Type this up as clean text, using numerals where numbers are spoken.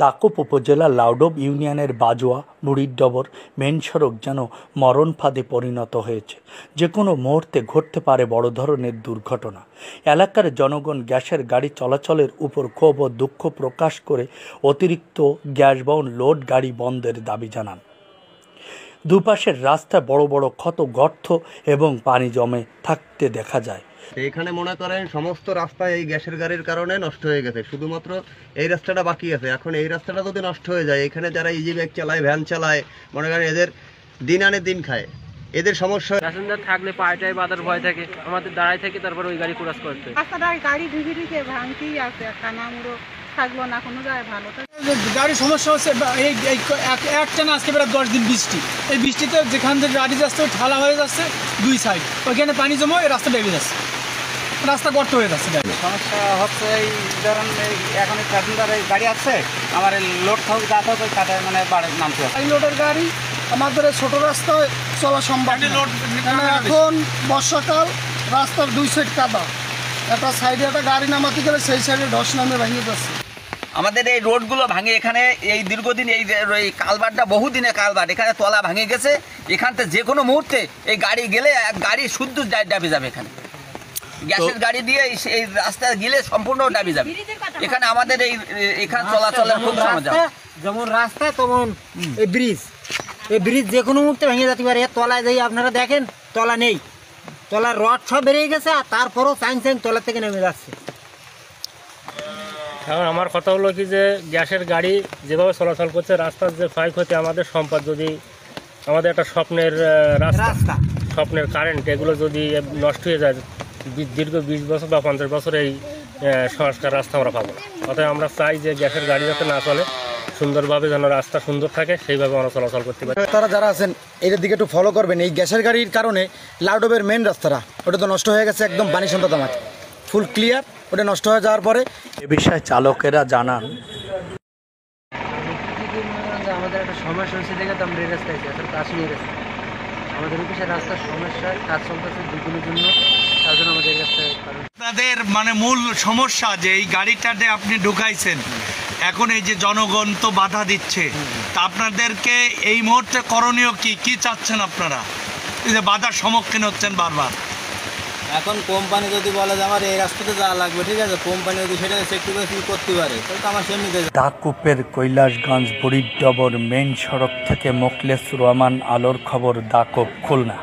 দাকোপ উপজেলার লাউডোব ইউনিয়নের বাজোয়া বুড়িরডবর মেন সড়ক যেন মরণ ফাঁদে পরিণত হয়েছে। যে কোনো মুহূর্তে ঘটতে পারে বড় ধরনের দুর্ঘটনা। এলাকার জনগণ গ্যাসের গাড়ি চলাচলের উপর ক্ষোভ ও দুঃখ প্রকাশ করে অতিরিক্ত গ্যাসবহন লোড গাড়ি বন্ধের দাবি জানান। দুপাশের রাস্তায় বড় বড় ক্ষত গর্ত এবং পানি জমে থাকতে দেখা যায়। এখানে মনে করেন সমস্ত রাস্তা এই গ্যাসের গাড়ির কারণে নষ্ট হয়ে গেছে, শুধুমাত্র এই রাস্তাটা বাকি আছে। এখন এই রাস্তাটা যদি নষ্ট হয়ে যায়, এখানে যারা ইজি ব্যাগ চালায়, ভ্যান চালায়, মনে করেন এদের দিন আনে দিন খায়, এদের সমস্যা। প্যাসেঞ্জার থাকলে পায়টায় বাধার ভয় থাকে, আমাদের দাঁড়ায় থেকে তারপরে ওই গাড়ি ক্রস করতে রাস্তাটায় গাড়ি ঢুকে ভাঙতেই আছে, একটা নামুরো থাকলো না, কোনো জায়গায় ভালো গাড়ির সমস্যা হচ্ছে। একটা না, আজকে প্রায় 10 দিন বৃষ্টি, এই বৃষ্টিতে যেখান থেকে গাড়ি যাচ্ছে ঠালা হয়ে যাচ্ছে, দুই সাইড ওইখানে পানি জমা, এই রাস্তা ডেবে যাচ্ছে, রাস্তা গর্ত হয়ে যাচ্ছে। সমস্যা হচ্ছে এই ধরেন এখন প্যাসেঞ্জার গাড়ি আছে, আমার লোড থাকুক যা থাকুক তাতে মানে নামতে হবে। এই লোডের গাড়ি আমাদের ছোট রাস্তায় চলা সম্ভব। এখন বর্ষাকাল, রাস্তার দুই সাইড কাদা, একটা সাইডে একটা গাড়ি নামাতে গেলে সেই সাইডে ধস নামে ভেঙে যাচ্ছে। আমাদের এই রোডগুলো ভাঙে, এখানে এই দীর্ঘদিন এই কালভারটা বহুদিনের কালভার, এখানে তলা ভাঙে গেছে। এখান থেকে যে কোনো মুহূর্তে এই গাড়ি গেলে গাড়ি শুদ্ধ ডাবে যাবে। এখানে গ্যাসের গাড়ি দিয়ে এই রাস্তা গেলে সম্পূর্ণ ডাবে যাবে। এখানে আমাদের এখানে চলাচলের খুব সমস্যা। যেমন রাস্তা তেমন এই ব্রিজ যে কোনো মুহূর্তে ভেঙে যেতে পারে। তলায় যাই আপনারা দেখেন, তলা নেই, তলার রড সব বেরিয়ে গেছে, আর তারপরও চাইন তলা থেকে নেমে যাচ্ছে। এখন আমার কথা হলো কি, যে গ্যাসের গাড়ি যেভাবে চলাচল করছে, রাস্তার যে ক্ষয়ক্ষতি, আমাদের সম্পদ, যদি আমাদের একটা স্বপ্নের রাস্তা, স্বপ্নের কারেন্ট, এগুলো যদি নষ্ট হয়ে যায়, দীর্ঘ 20 বছর বা 50 বছর এই সংস্কার রাস্তা আমরা পাবো। অতএব আমরা চাই যে গ্যাসের গাড়ি যাতে না চলে, সুন্দরভাবে যেন রাস্তা সুন্দর থাকে, সেইভাবে আমরা চলাচল করতে পারি। তারা যারা আছেন এটার দিকে একটু ফলো করবেন। এই গ্যাসের গাড়ির কারণে লাউডোবের মেন রাস্তাটা ওটা তো নষ্ট হয়ে গেছে, একদম পানি সন্ধ্যা মাঠ ফুল ক্লিয়ার, ওটা নষ্ট হয়ে যাওয়ার পরে এ বিষয়ে চালকেরা জানান, আমাদের একটা সমস্যা হয়েছে দেখে তো আমরা এই রাস্তায় কাজ নিয়ে গেছি। আমাদের অফিসের রাস্তার সমস্যায় কাজ চলতেছে দুদিনের জন্য, তার জন্য আমাদের এই রাস্তায়। তাদের মানে মূল সমস্যা যে এই গাড়িটাতে আপনি ঢুকাইছেন, এখন এই যে জনগণ তো বাধা দিচ্ছে, তা আপনাদেরকে এই মুহূর্তে করণীয় কি চাচ্ছেন আপনারা? এই যে বাধার সম্মুখীন হচ্ছেন বারবার। এখন কোম্পানি যদি বলে যে আমার এই রাস্তাতে যাওয়া লাগবে, ঠিক আছে, কোম্পানি যদি সেটা সেক্টরি করতে পারে, তাহলে তো আমার সেমনিতে। দাকোপের কৈলাসগঞ্জ বুড়িরডবর মেন সড়ক থেকে মোখলেস রহমান আলোর খবর, দাকোপ, খুলনা।